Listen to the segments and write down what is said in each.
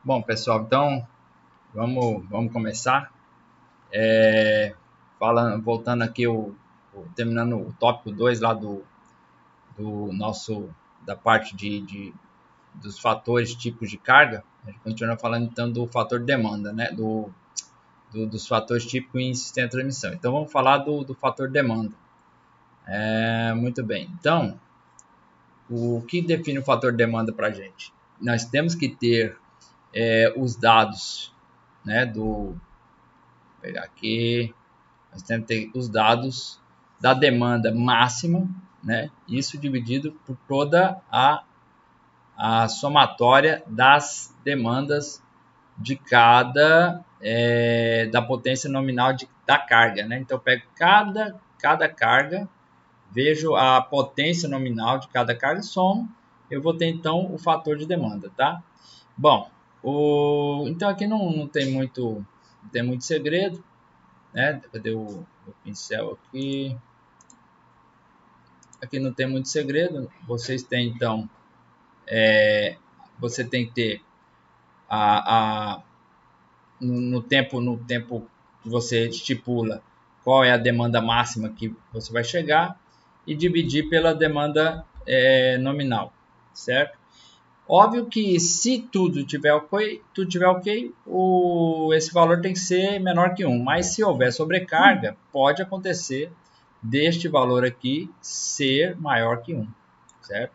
Bom, pessoal, então vamos começar. Voltando aqui, terminando o tópico 2 lá do nosso, da parte dos fatores, tipos de carga. A gente continua falando então do fator de demanda, né? Dos fatores típicos em sistema de transmissão. Então vamos falar do fator de demanda. Muito bem. Então, o que define o fator de demanda para a gente? Nós temos que ter os dados, né? Vou pegar aqui. Nós temos que ter os dados da demanda máxima, né? Isso dividido por toda a somatória das demandas de da potência nominal da carga, né? Então eu pego cada carga, vejo a potência nominal de cada carga e somo, eu vou ter então o fator de demanda, tá? Bom, então aqui não tem muito segredo, né? Cadê o pincel aqui? Aqui não tem muito segredo. Vocês têm então, você tem que ter a no tempo que você estipula qual é a demanda máxima que você vai chegar e dividir pela demanda nominal, certo? Óbvio que se tudo tiver ok, esse valor tem que ser menor que 1. Mas se houver sobrecarga, pode acontecer deste valor aqui ser maior que 1, certo?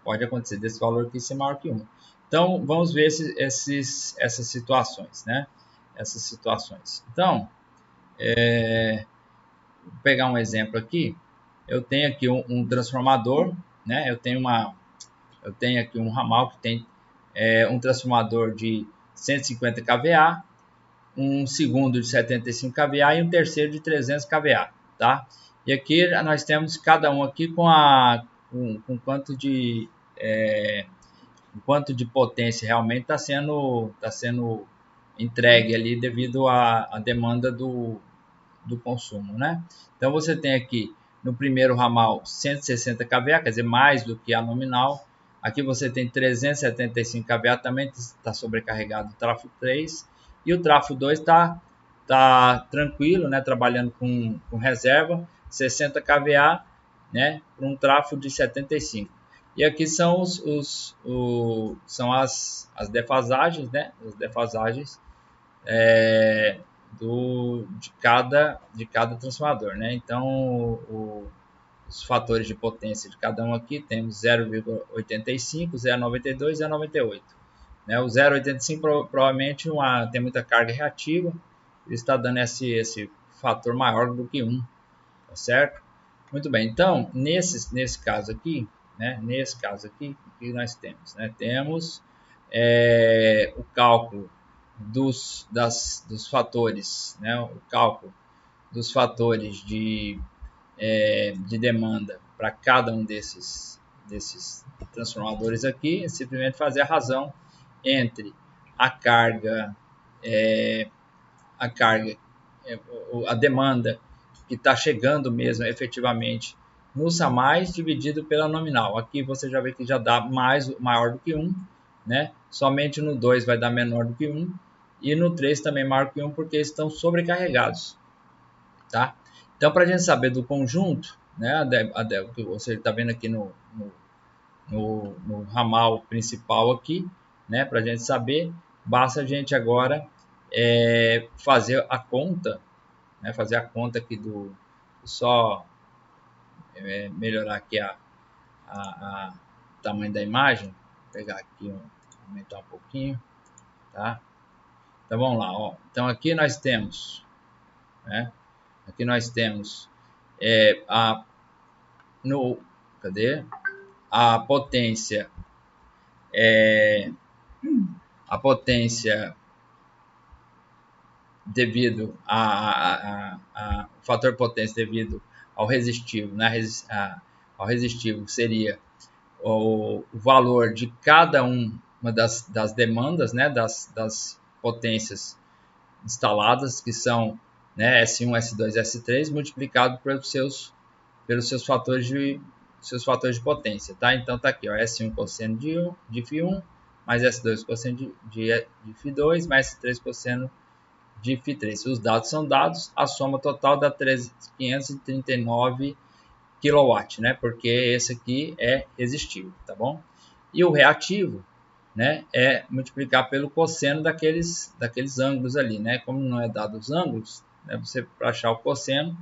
Pode acontecer desse valor aqui ser maior que 1. Então, vamos ver essas situações, né? Essas situações. Então, vou pegar um exemplo aqui. Eu tenho aqui um transformador, né? Eu tenho aqui um ramal que tem um transformador de 150 kVA, um segundo de 75 kVA e um terceiro de 300 kVA, tá? E aqui nós temos cada um aqui com quanto de potência realmente tá sendo entregue ali devido à demanda do consumo, né? Então você tem aqui no primeiro ramal 160 kVA, quer dizer, mais do que a nominal. Aqui você tem 375 kVA, também está sobrecarregado o trafo 3. E o trafo 2 tá tranquilo, né? Trabalhando com reserva, 60 kVA, né? Para um trafo de 75. E aqui são são as defasagens, né? As defasagens de cada transformador, né? Então, os fatores de potência de cada um aqui temos 0,85, 0,92 e 0,98. Né? O 0,85 provavelmente tem muita carga reativa, ele está dando esse fator maior do que 1, tá certo? Muito bem, então, nesse caso aqui, né? Nesse caso aqui, o que nós temos? Né? Temos o cálculo dos fatores, né? O cálculo dos fatores de demanda para cada um desses transformadores aqui, é simplesmente fazer a razão entre a carga, a carga, a demanda que está chegando mesmo efetivamente no SAMAIS dividido pela nominal. Aqui você já vê que já dá maior do que 1, né? Somente no 2 vai dar menor do que 1 e no 3 também maior que 1 porque estão sobrecarregados, tá? Então, para a gente saber do conjunto, né, que você está vendo aqui no ramal principal aqui, né, para a gente saber, basta a gente agora fazer a conta, né, fazer a conta aqui só melhorar aqui a tamanho da imagem, vou pegar aqui, aumentar um pouquinho, tá? Então vamos lá, ó. Então aqui nós temos, né? Aqui nós temos cadê? A potência a potência devido a fator potência devido ao resistivo, né? Ao resistivo seria o valor de cada uma das demandas, né? Das potências instaladas, que são, né, S1, S2, S3, multiplicado pelos seus fatores de potência, tá? Então tá aqui, ó, S1 cosseno de φ1 mais S2 cosseno de Φ2, mais 3 cosseno de Φ3. Os dados são dados, a soma total dá 539 kW, né? Porque esse aqui é resistível, tá bom? E o reativo, né, é multiplicar pelo cosseno daqueles ângulos ali, né? Como não é dado os ângulos, né, você para achar o cosseno,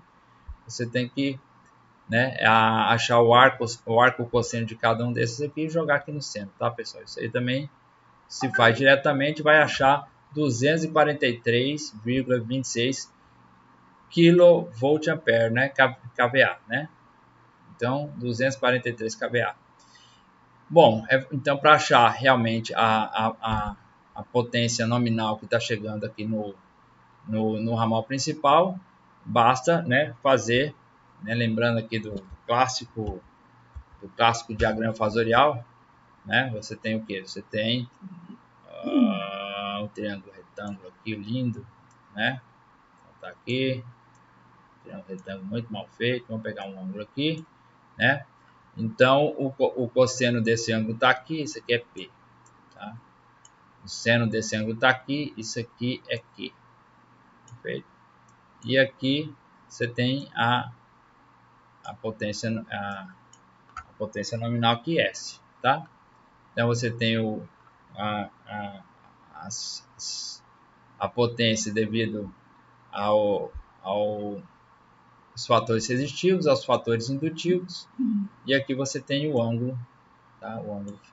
você tem que, né, achar o arco cosseno de cada um desses aqui e jogar aqui no centro, tá, pessoal? Isso aí também se faz diretamente, vai achar 243,26 kVA, né, kVA, né? Então, 243 kVA. Bom, então para achar realmente a potência nominal que está chegando aqui no ramal principal, basta, né, fazer, né, lembrando aqui do clássico diagrama fasorial, né, você tem o que? Você tem um triângulo retângulo aqui lindo, né? Tá aqui, triângulo retângulo muito mal feito. Vamos pegar um ângulo aqui, né? Então o cosseno desse ângulo está aqui, isso aqui é P, tá? O seno desse ângulo está aqui, isso aqui é Q, perfeito? E aqui você tem a potência nominal aqui, S, tá? Então você tem a potência devido aos fatores resistivos, aos fatores indutivos, e aqui você tem o ângulo, tá? O ângulo φ.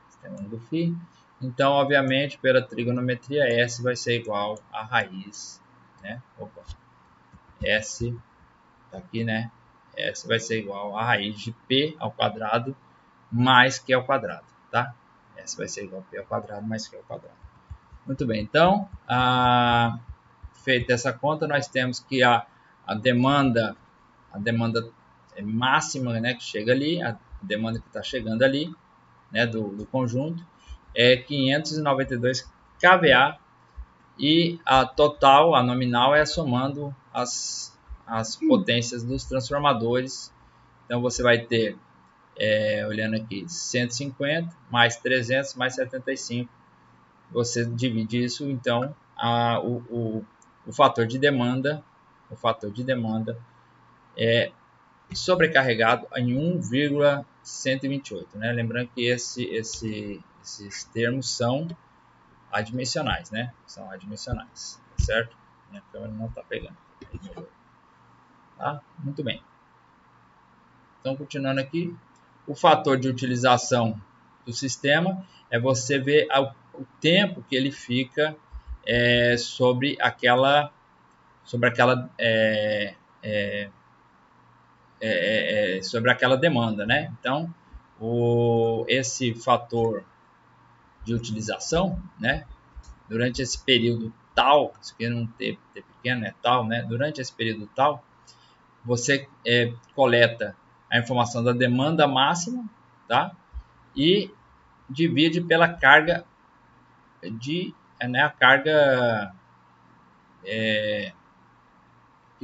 Você tem o ângulo φ. Então, obviamente, pela trigonometria, S vai ser igual a raiz, né? Opa. S, tá aqui, né? S vai ser igual a raiz de P ao quadrado mais Q ao quadrado, tá? S vai ser igual a P ao quadrado mais Q ao quadrado. Muito bem, então, feita essa conta, nós temos que a demanda máxima, né, que chega ali, a demanda que está chegando ali, né, do conjunto, é 592 kVA, e a total, a nominal, é somando as potências dos transformadores. Então você vai ter, olhando aqui, 150 mais 300 mais 75. Você divide isso, então o fator de demanda é sobrecarregado em 1,128, né? Lembrando que esses termos são adimensionais, né? São adimensionais, certo? Minha câmera não está pegando. Tá? Muito bem. Então, continuando aqui, o fator de utilização do sistema é você ver o tempo que ele fica sobre aquela demanda, né? Então, esse fator de utilização, né? Durante esse período tal, isso aqui não ter pequeno, é tal, né? Durante esse período tal, você coleta a informação da demanda máxima, tá? E divide pela carga a carga que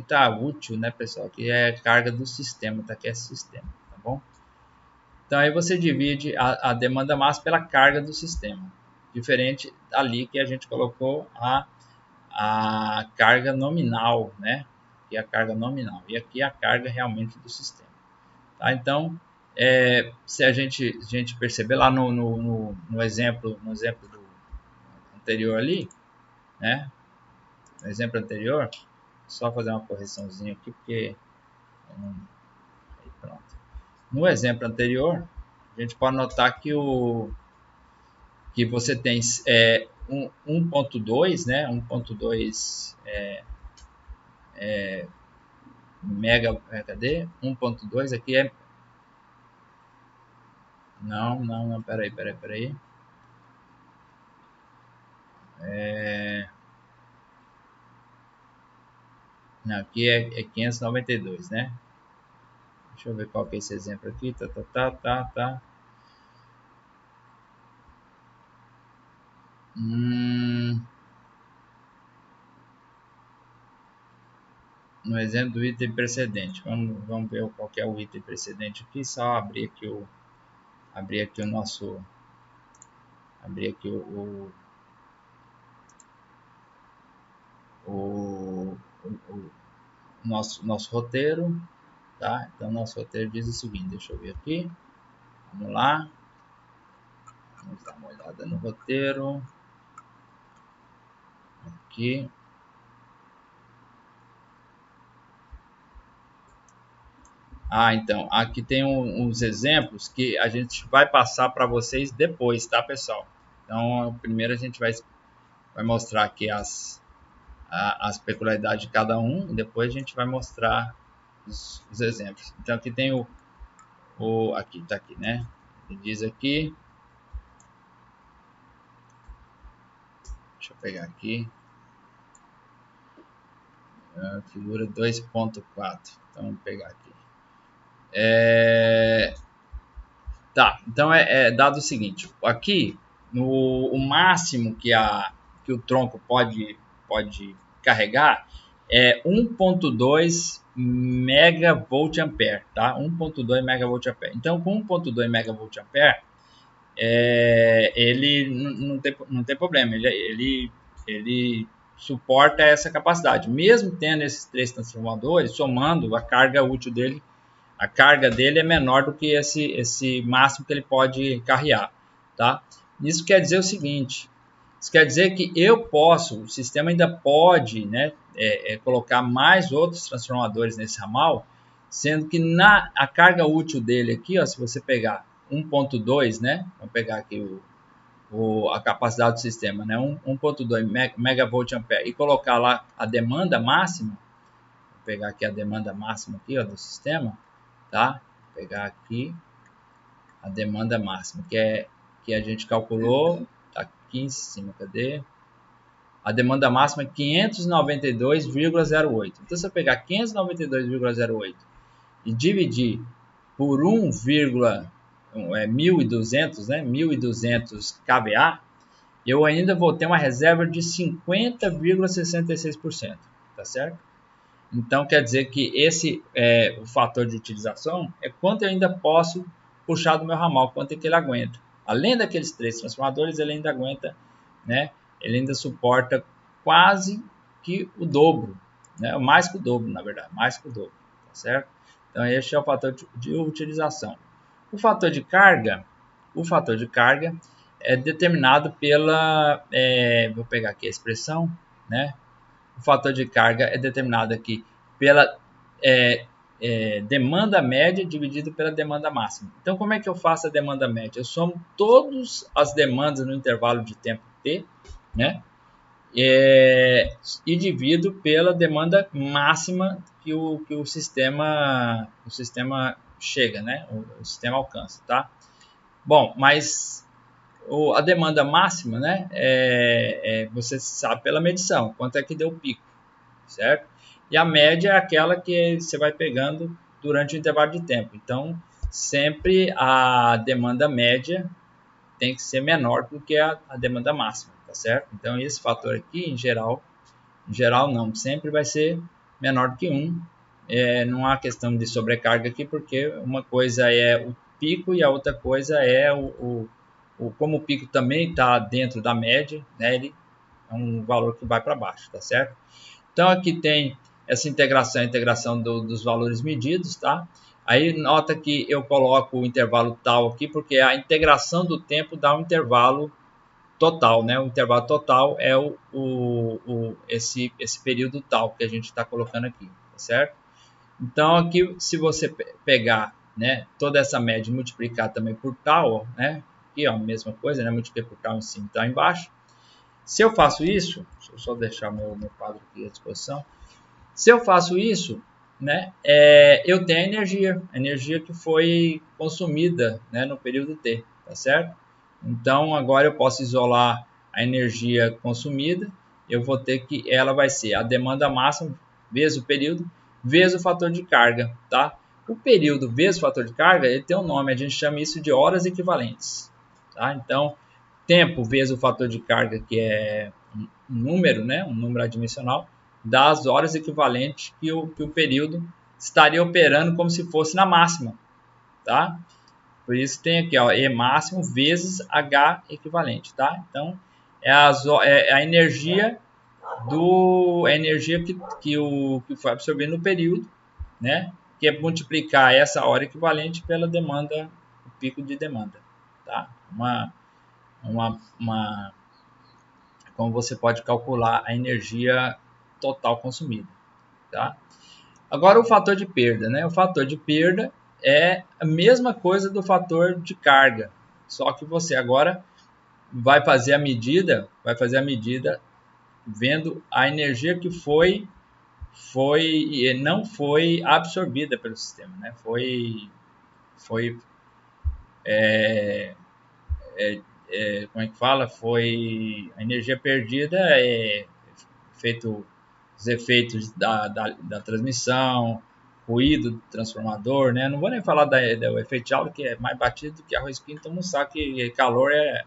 está útil, né, pessoal? Que é carga do sistema, tá? Que é sistema, tá bom? Então aí você divide a demanda máxima pela carga do sistema, diferente ali que a gente colocou a carga nominal, né? Que é a carga nominal, e aqui é a carga realmente do sistema, tá? Então, se a gente perceber lá no exemplo do anterior ali, né? No exemplo anterior, só fazer uma correçãozinha aqui, porque aí, pronto. No exemplo anterior, a gente pode notar que você tem 1.2, né? 1.2 mega, cadê? 1.2 aqui é... Não, peraí. Não, aqui é 592, né? Deixa eu ver qual que é esse exemplo aqui. Tá. No exemplo do item precedente. Vamos ver qual que é o item precedente aqui. Só abrir aqui o abrir aqui o nosso roteiro, tá? Então, nosso roteiro diz o seguinte, deixa eu ver aqui, vamos lá, vamos dar uma olhada no roteiro, aqui. Então, aqui tem uns exemplos que a gente vai passar para vocês depois, tá, pessoal? Então, primeiro a gente vai mostrar aqui as peculiaridades de cada um, e depois a gente vai mostrar os exemplos. Então, aqui tem aqui, tá aqui, né? Ele diz aqui, deixa eu pegar aqui, figura 2.4, então vamos pegar aqui. Tá, então é dado o seguinte, aqui o máximo que o tronco pode carregar é 1.2 megavolt-ampere, tá? 1.2 megavolt-ampere. Então, com 1.2 megavolt-ampere, ele não tem problema, ele suporta essa capacidade. Mesmo tendo esses 3 transformadores, somando a carga útil dele, a carga dele é menor do que esse máximo que ele pode carregar, tá? Isso quer dizer o seguinte, isso quer dizer que o sistema ainda pode, né, colocar mais outros transformadores nesse ramal, sendo que a carga útil dele aqui, ó, se você pegar 1.2, né, vamos pegar aqui a capacidade do sistema, né, 1.2 megavolt-ampere, e colocar lá a demanda máxima, vou pegar aqui a demanda máxima aqui, ó, do sistema, tá? Vou pegar aqui a demanda máxima, que a gente calculou, tá aqui em cima, cadê? A demanda máxima é 592,08. Então, se eu pegar 592,08 e dividir por 1,1200, né? 1.200 kVA, eu ainda vou ter uma reserva de 50,66%, tá certo? Então, quer dizer que o fator de utilização é quanto eu ainda posso puxar do meu ramal, quanto é que ele aguenta. Além daqueles 3 transformadores, ele ainda aguenta, né? Ele ainda suporta quase que o dobro, né? Mais que o dobro, na verdade, mais que o dobro, tá certo? Então, este é o fator de utilização. O fator de carga é determinado pela, vou pegar aqui a expressão, né? O fator de carga é determinado aqui pela demanda média dividido pela demanda máxima. Então, como é que eu faço a demanda média? Eu somo todas as demandas no intervalo de tempo T, né? E divido pela demanda máxima que o sistema chega, né? O sistema alcança, tá? Bom, mas a demanda máxima, né? Você sabe pela medição quanto é que deu o pico, certo? E a média é aquela que você vai pegando durante o intervalo de tempo. Então, sempre a demanda média tem que ser menor do que a demanda máxima, tá certo? Então, esse fator aqui, em geral não, sempre vai ser menor do que 1. Não há questão de sobrecarga aqui, porque uma coisa é o pico e a outra coisa é como o pico também está dentro da média, né, ele é um valor que vai para baixo, tá certo? Então, aqui tem essa integração, a integração dos valores medidos, tá? Aí, nota que eu coloco o intervalo tal aqui, porque a integração do tempo dá um intervalo total, né? O intervalo total é esse período tal que a gente está colocando aqui, tá certo? Então, aqui, se você pegar, né, toda essa média e multiplicar também por tal, né? Aqui, ó, a mesma coisa, né? Multiplicar por tal em cima e tal embaixo. Se eu faço isso, deixa eu só deixar meu quadro aqui à disposição. Se eu faço isso, né, eu tenho a energia que foi consumida, né, no período T, tá certo? Então, agora eu posso isolar a energia consumida, eu vou ter que, ela vai ser a demanda máxima vezes o período, vezes o fator de carga, tá? O período vezes o fator de carga, ele tem um nome, a gente chama isso de horas equivalentes, tá? Então, tempo vezes o fator de carga, que é um número, né, um número adimensional, das horas equivalentes que o período estaria operando como se fosse na máxima, tá? Por isso tem aqui, ó, E máximo vezes H equivalente, tá? Então, é a energia que foi absorvido no período, né? Que é multiplicar essa hora equivalente pela demanda, o pico de demanda, tá? Como você pode calcular a energia total consumida, tá? Agora o fator de perda, né? O fator de perda é a mesma coisa do fator de carga, só que você agora vai fazer a medida vendo a energia que não foi absorvida pelo sistema, né? Foi como é que fala? Foi a energia perdida, feito os efeitos da transmissão, ruído do transformador, né? Não vou nem falar do efeito de aula, que é mais batido do que arroz quente, então não sabe que calor é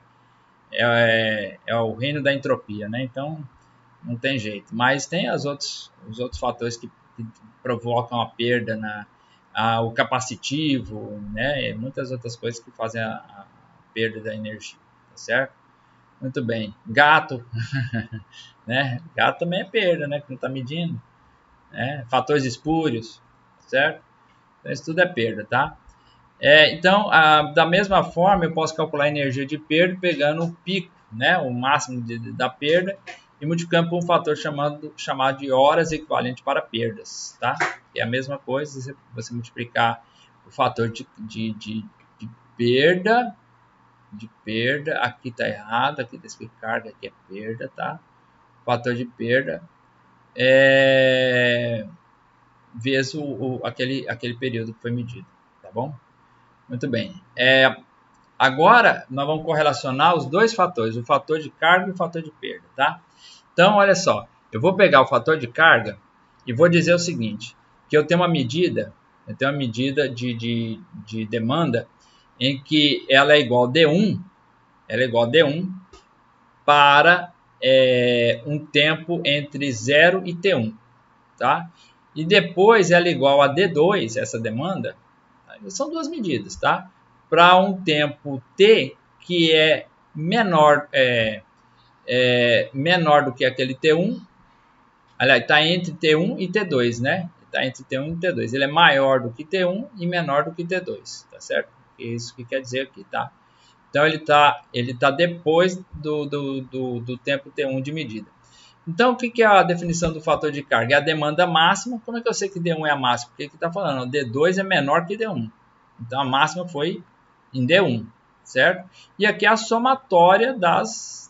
o reino da entropia, né? Então não tem jeito. Mas tem os outros fatores que provocam a perda, o capacitivo, né? E muitas outras coisas que fazem a perda da energia, tá certo? Muito bem. Gato, né? Gato também é perda, né? Que não está medindo, né? Fatores espúrios, tá certo? Então isso tudo é perda, tá? Então, da mesma forma, eu posso calcular a energia de perda pegando o pico, né, o máximo da perda, e multiplicando por um fator chamado de horas equivalente para perdas. Tá? É a mesma coisa você multiplicar o fator de perda, aqui está errado, aqui está escrito carga, aqui é perda, tá? Fator de perda vezes aquele período que foi medido, tá bom? Muito bem. Agora, nós vamos correlacionar os dois fatores, o fator de carga e o fator de perda, tá? Então, olha só, eu vou pegar o fator de carga e vou dizer o seguinte, que eu tenho uma medida de demanda em que ela é igual a D1 para um tempo entre 0 e T1, tá? E depois ela é igual a D2, essa demanda, são duas medidas, tá? Para um tempo T que é menor, menor do que aquele T1, aliás, está entre T1 e T2, né? Está entre T1 e T2. Ele é maior do que T1 e menor do que T2, tá certo? É isso que quer dizer aqui, tá? Então ele tá depois do tempo T1 de medida. Então, o que é a definição do fator de carga? É a demanda máxima. Como é que eu sei que D1 é a máxima? Porque aqui está falando, D2 é menor que D1. Então, a máxima foi em D1, certo? E aqui é a somatória das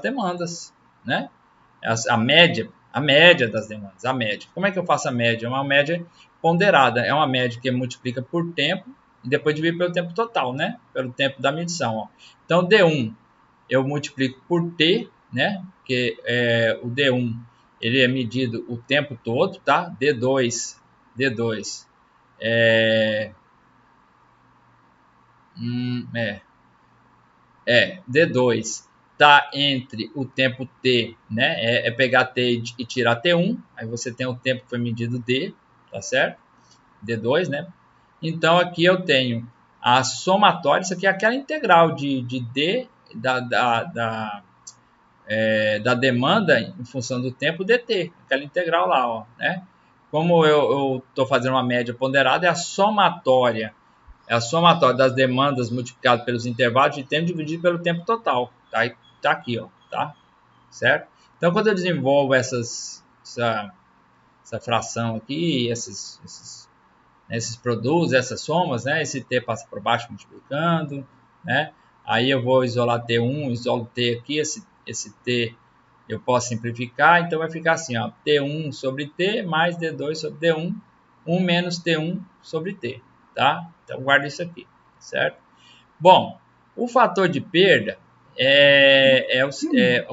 demandas, né? A média das demandas, a média. Como é que eu faço a média? É uma média ponderada, é uma média que multiplica por tempo e depois divide pelo tempo total, né? Pelo tempo da medição, ó. Então, D1 eu multiplico por T, né? Porque o D1 ele é medido o tempo todo, tá? D2 D2 tá entre o tempo T, né? Pegar T e tirar T1, aí você tem o tempo que foi medido D, tá certo? D2, né? Então aqui eu tenho a somatória, isso aqui é aquela integral de D da demanda em função do tempo dt, aquela integral lá, ó, né? Como eu estou fazendo uma média ponderada, é a somatória das demandas multiplicado pelos intervalos de tempo dividido pelo tempo total, tá? Tá aqui, ó, tá? Certo? Então, quando eu desenvolvo essa fração aqui, esses produtos, essas somas, né? Esse T passa por baixo multiplicando, né? Aí eu vou isolar T1, isolo T aqui, esse T eu posso simplificar, então vai ficar assim, ó, T1 sobre T mais D2 sobre D1, 1 menos T1 sobre T, tá? Então guarda isso aqui, certo? Bom, o fator de perda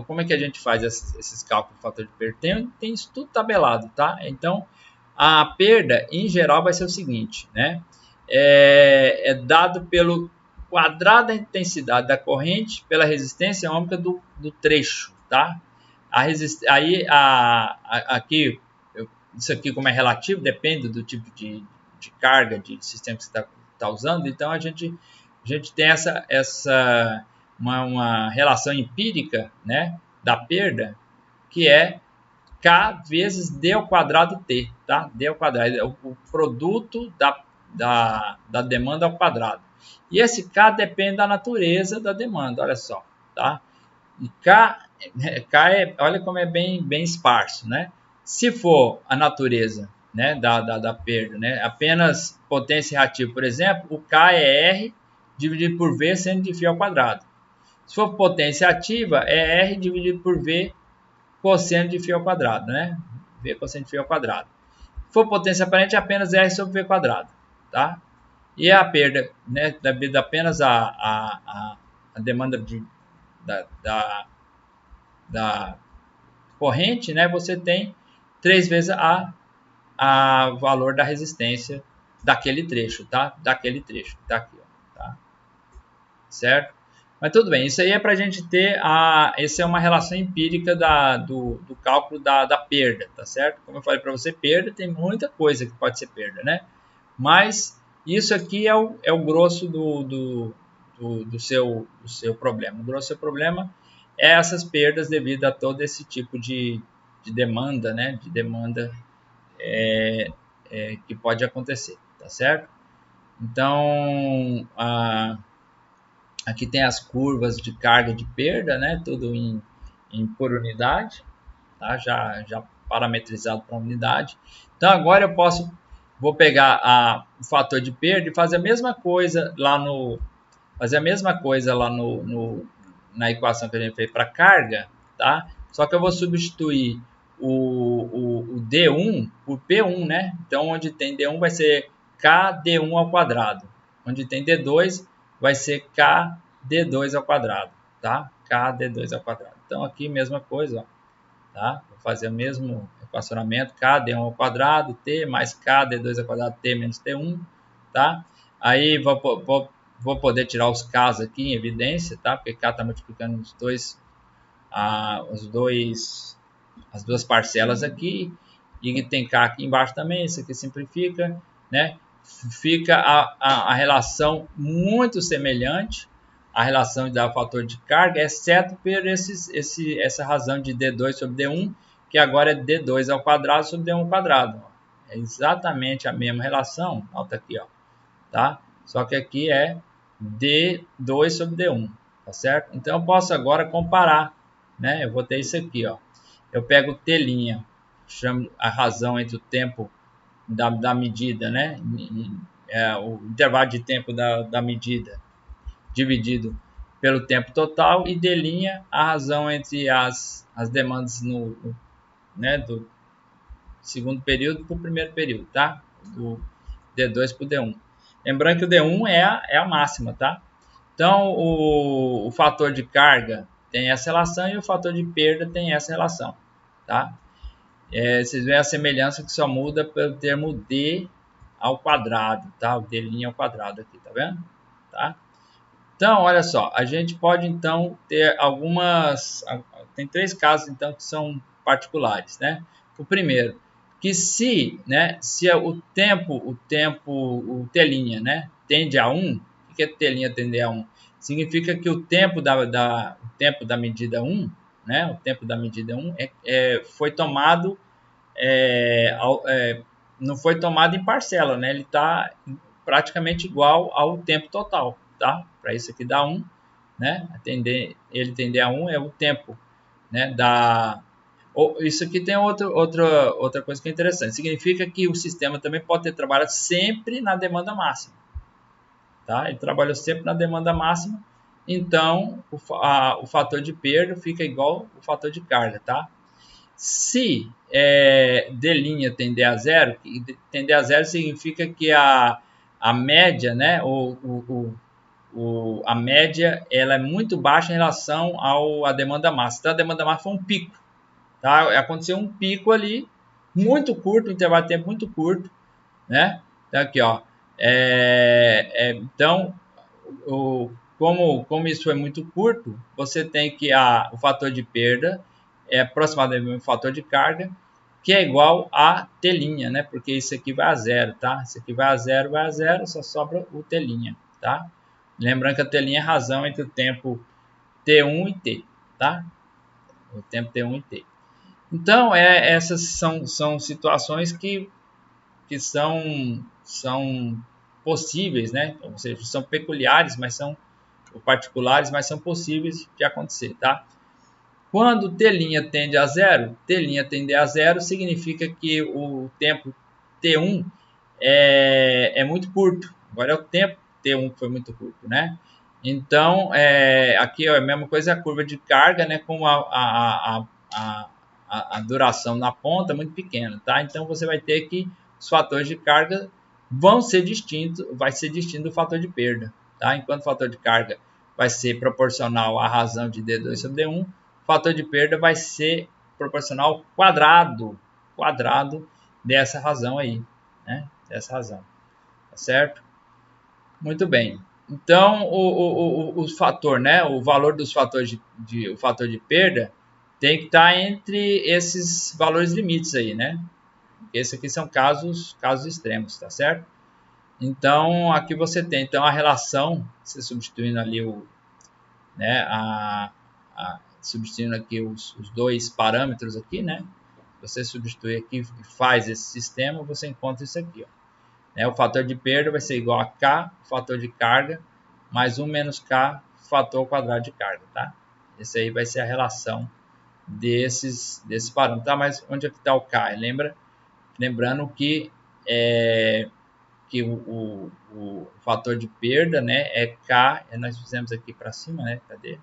como é que a gente faz esses cálculos do fator de perda? Tem isso tudo tabelado, tá? Então, a perda, em geral, vai ser o seguinte, né? É dado pelo quadrado da intensidade da corrente pela resistência ohmica do trecho, tá? Isso aqui, como é relativo, depende do tipo de carga de sistema que você está está usando. Então, a gente tem uma relação empírica, né, da perda, que é K vezes D ao quadrado T, tá? D ao quadrado, é o produto da demanda ao quadrado. E esse K depende da natureza da demanda, olha só, tá? E K olha como é bem esparso, né? Se for a natureza, né, da perda, né, apenas potência reativa, por exemplo, o K é R dividido por V seno de φ ao quadrado. Se for potência ativa, é R dividido por V cosseno de φ ao quadrado, né? V cosseno de φ ao quadrado. Se for potência aparente, é apenas R sobre V quadrado, tá? E a perda, né, devido apenas a demanda da corrente, né, você tem 3 vezes a valor da resistência daquele trecho, tá? Daquele trecho, tá aqui, ó, tá? Certo? Mas tudo bem, isso aí é para a gente ter essa é uma relação empírica do cálculo da perda, tá certo? Como eu falei para você, perda tem muita coisa que pode ser perda, né? Mas isso aqui é o grosso do seu problema. O grosso do seu problema é essas perdas devido a todo esse tipo de demanda, né? De demanda que pode acontecer, tá certo? Então, aqui tem as curvas de carga de perda, né? Tudo por unidade, tá? Já parametrizado para unidade. Então, agora eu vou pegar o fator de perda e fazer a mesma coisa lá na equação que a gente fez para carga, tá? Só que eu vou substituir o D1 por P1, né? Então, onde tem D1 vai ser KD1 ao quadrado. Onde tem D2 vai ser KD2 ao quadrado, tá? KD2 ao quadrado. Então, aqui mesma coisa, ó, tá? Vou fazer o mesmo equacionamento, KD1 ao quadrado, T mais KD2 ao quadrado, T menos T1, tá? Aí vou poder tirar os K's aqui em evidência, tá? Porque K está multiplicando as duas parcelas aqui, e tem K aqui embaixo também, isso aqui simplifica, né? Fica a relação muito semelhante à relação do fator de carga, exceto por essa razão de D2 sobre D1, que agora é D2 ao quadrado sobre D1 ao quadrado. É exatamente a mesma relação, nota aqui, ó, tá? Só que aqui é D2 sobre D1, tá certo? Então eu posso agora comparar, né? Eu vou ter isso aqui, ó. Eu pego T', chamo a razão entre o tempo da medida, né? O intervalo de tempo da medida dividido pelo tempo total, e D' a razão entre as demandas né, do segundo período para o primeiro período, tá? Do D2 para o D1. Lembrando que o D1 é a máxima, tá? Então, o fator de carga tem essa relação e o fator de perda tem essa relação, tá? Vocês veem a semelhança que só muda pelo termo D ao quadrado, tá? O D' ao quadrado aqui, tá vendo? Tá? Então, olha só, a gente pode então ter tem 3 casos então que são particulares, né? O primeiro, que se o T', né, tende a 1, o que é T' tende a 1? Significa que o tempo da medida 1, né, o tempo da medida 1 foi tomado, não foi tomado em parcela, né? Ele está praticamente igual ao tempo total, tá? Para isso aqui dá 1, né? Ele tender a 1 é o tempo, né? Isso aqui tem outra coisa que é interessante. Significa que o sistema também pode ter trabalhado sempre na demanda máxima, tá? Ele trabalhou sempre na demanda máxima, então o fator de perda fica igual ao fator de carga, tá? Se D' tender a zero, tender a zero significa que a média, né, a média ela é muito baixa em relação à demanda máxima. Então, a demanda máxima foi um pico, tá? Aconteceu um pico ali, muito curto, um intervalo de tempo muito curto, né? Então, aqui, ó. Então, como isso foi muito curto, você tem que o fator de perda é aproximadamente o fator de carga, que é igual a T', né? Porque isso aqui vai a zero, tá? Isso aqui vai a zero, só sobra o T', tá? Lembrando que a T' é a razão entre o tempo T1 e T, tá? O tempo T1 e T. Então, essas são situações que são possíveis, né? Ou seja, são peculiares, mas são particulares, mas são possíveis de acontecer, tá? Quando T' tende a zero, significa que o tempo T1 é muito curto. Agora é o tempo T1 que foi muito curto, né? Então, aqui é a mesma coisa a curva de carga, né? Com a duração na ponta muito pequena, tá? Então, você vai ter que os fatores de carga vão ser distintos, vai ser distinto do fator de perda, tá? Enquanto o fator de carga vai ser proporcional à razão de D2 sobre D1, o fator de perda vai ser proporcional ao quadrado dessa razão aí, né? Dessa razão, tá certo? Muito bem. Então, o fator, né? O valor dos fatores o fator de perda tem que estar entre esses valores limites aí, né? Esses aqui são casos extremos, tá certo? Então, aqui você tem então a relação, você substituindo ali substituindo aqui os dois parâmetros aqui, né? Você substitui aqui e faz esse sistema, você encontra isso aqui, ó. O fator de perda vai ser igual a K, fator de carga, mais 1 menos K, fator ao quadrado de carga, tá? Esse aí vai ser a relação desses parâmetros. Tá, mas onde é que está o K? Lembrando que o fator de perda, né, é K, nós fizemos aqui para cima, né? Cadê?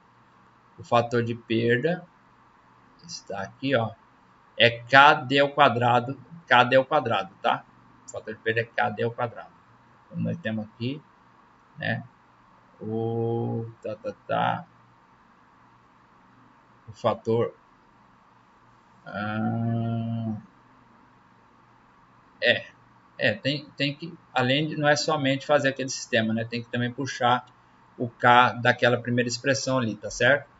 O fator de perda está aqui, ó, é KD ao quadrado, tá? O fator de perda é KD ao quadrado. Então, nós temos aqui, né, o fator tem que, além de, não é somente fazer aquele sistema, né, tem que também puxar o K daquela primeira expressão ali, tá certo?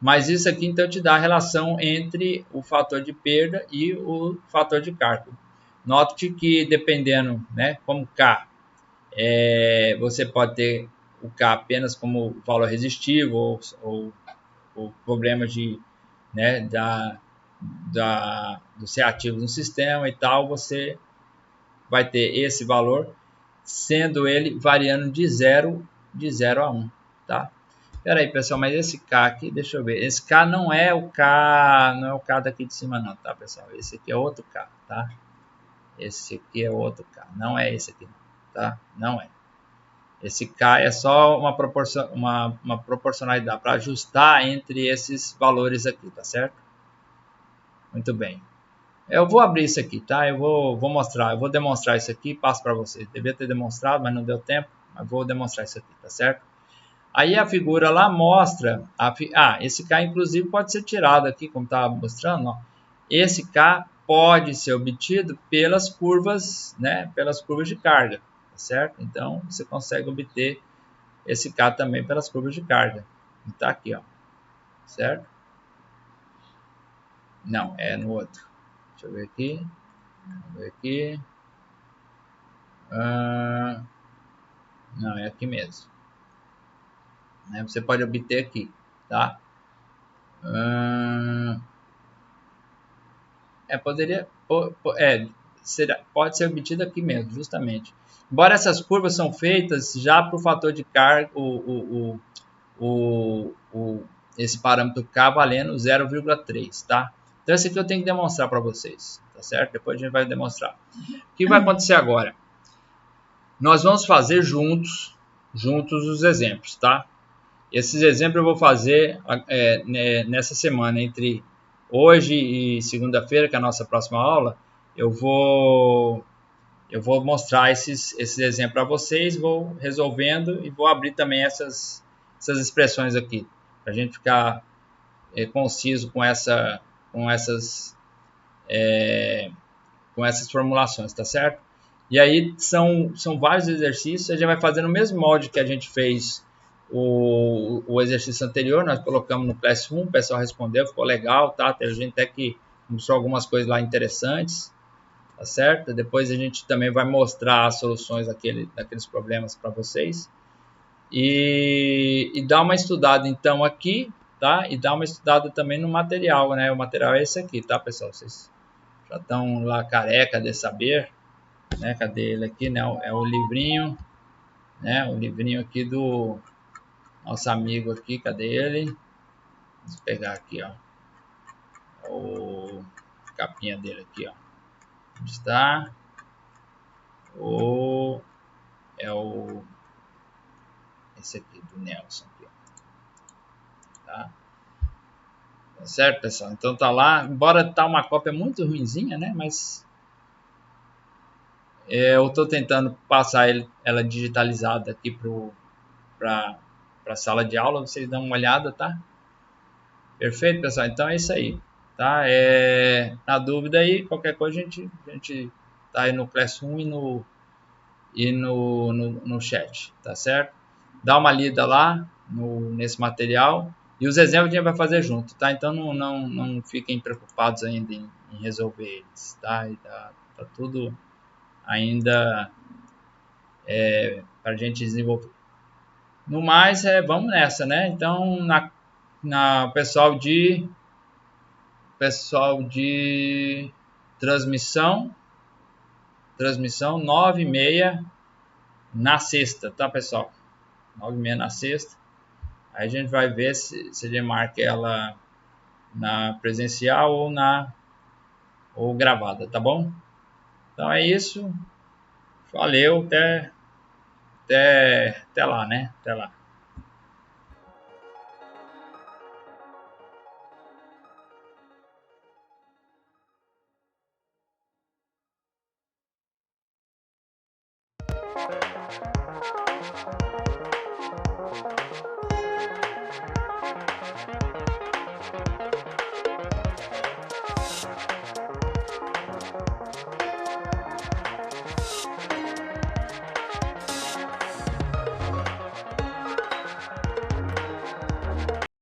Mas isso aqui então te dá a relação entre o fator de perda e o fator de cálculo. Note que dependendo, né, como K, você pode ter o K apenas como valor resistivo ou problema de, né, do ser ativo no sistema e tal, você vai ter esse valor, sendo ele variando de 0 a 1, tá? Espera aí, pessoal, mas esse K aqui, deixa eu ver. Esse K não é o K daqui de cima não, tá, pessoal? Esse aqui é outro K, tá? Esse aqui é outro K, não é esse aqui, tá? Não é. Esse K é só uma proporcionalidade para ajustar entre esses valores aqui, tá certo? Muito bem. Eu vou abrir isso aqui, tá? Eu vou mostrar, eu vou demonstrar isso aqui, passo para vocês. Devia ter demonstrado, mas não deu tempo, mas vou demonstrar isso aqui, tá certo? Aí a figura lá mostra, esse K inclusive pode ser tirado aqui, como estava mostrando, ó. Esse K pode ser obtido pelas curvas, né? Pelas curvas de carga, tá certo? Então você consegue obter esse K também pelas curvas de carga. Está aqui, ó, certo? Não, é no outro. Deixa eu ver aqui. Vamos ver aqui. Não, é aqui mesmo. Você pode obter aqui, tá? Pode ser obtido aqui mesmo, justamente. Embora essas curvas são feitas já para o fator de carga, esse parâmetro K valendo 0,3, tá? Então esse aqui eu tenho que demonstrar para vocês, tá certo? Depois a gente vai demonstrar. O que vai acontecer agora? Nós vamos fazer juntos os exemplos, tá? Esses exemplos eu vou fazer nessa semana, entre hoje e segunda-feira, que é a nossa próxima aula. Eu vou mostrar esses exemplos para vocês, vou resolvendo e vou abrir também essas expressões aqui, para a gente ficar conciso com essas formulações, tá certo? E aí são vários exercícios, a gente vai fazer no mesmo molde que a gente fez o exercício anterior, nós colocamos no Classroom, o pessoal respondeu, ficou legal, tá? Teve gente até que mostrou algumas coisas lá interessantes, tá certo? Depois a gente também vai mostrar as soluções daqueles problemas para vocês. E dá uma estudada então aqui, tá? E dá uma estudada também no material, né? O material é esse aqui, tá, pessoal? Vocês já estão lá careca de saber, né? Cadê ele aqui, né? É o livrinho, né? O livrinho aqui do nosso amigo aqui, cadê ele? Vamos pegar aqui, ó. O capinha dele aqui, ó. Onde está? É o esse aqui do Nelson aqui, ó. Tá? Tá certo, pessoal? Então tá lá, embora tá uma cópia muito ruinzinha, né? Mas eu estou tentando passar ela digitalizada aqui para a sala de aula. Vocês dão uma olhada, tá? Perfeito, pessoal. Então é isso aí, tá? Na dúvida aí, qualquer coisa a gente tá aí no Classroom no chat, tá certo? Dá uma lida lá nesse material e os exemplos a gente vai fazer junto, tá? Então não fiquem preocupados ainda em resolver eles, tá? Tá tudo ainda para a gente desenvolver. No mais, vamos nessa, né? Então, na pessoal de transmissão 9h30 na sexta, tá, pessoal? 9h30 na sexta. Aí a gente vai ver se a gente marca ela na presencial ou gravada, tá bom? Então é isso. Valeu, até lá, né? Até lá.